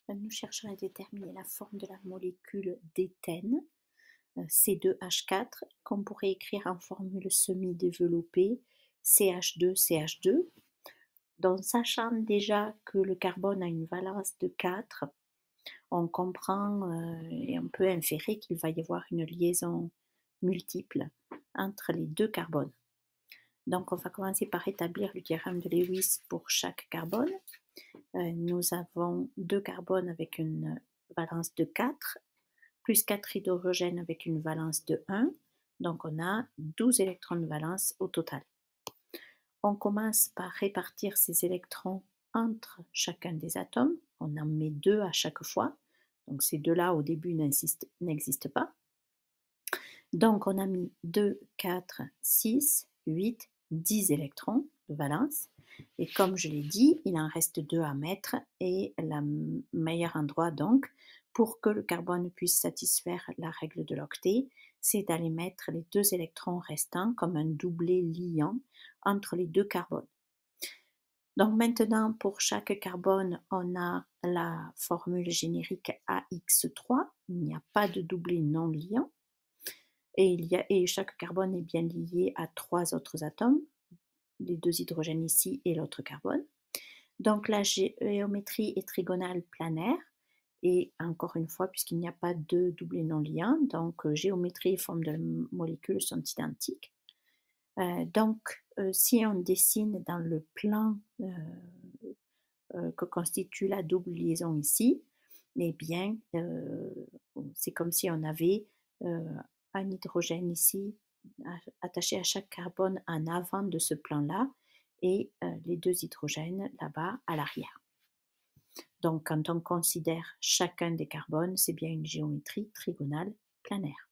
Nous cherchons à déterminer la forme de la molécule d'éthène, C2H4, qu'on pourrait écrire en formule semi-développée CH2CH2. Donc, sachant déjà que le carbone a une valence de 4, on comprend et on peut inférer qu'il va y avoir une liaison multiple entre les deux carbones. Donc, on va commencer par établir le diagramme de Lewis pour chaque carbone. Nous avons 2 carbones avec une valence de 4, plus 4 hydrogènes avec une valence de 1. Donc, on a 12 électrons de valence au total. On commence par répartir ces électrons entre chacun des atomes. On en met 2 à chaque fois. Donc, ces deux-là, au début, n'existent pas. Donc, on a mis 2, 4, 6, 8, 10 électrons de valence. Et comme je l'ai dit, il en reste 2 à mettre. Et le meilleur endroit, donc, pour que le carbone puisse satisfaire la règle de l'octet, c'est d'aller mettre les 2 électrons restants comme un doublet liant entre les 2 carbones. Donc maintenant, pour chaque carbone, on a la formule générique AX3. Il n'y a pas de doublet non liant. Et chaque carbone est bien lié à 3 autres atomes, les 2 hydrogènes ici et l'autre carbone. Donc la géométrie est trigonale planaire. Et encore une fois, puisqu'il n'y a pas de doublé non liant, donc géométrie et forme de la molécule sont identiques. Si on dessine dans le plan que constitue la double liaison ici, eh bien, c'est comme si on avait un hydrogène ici attaché à chaque carbone en avant de ce plan-là et les 2 hydrogènes là-bas à l'arrière. Donc, quand on considère chacun des carbones, c'est bien une géométrie trigonale planaire.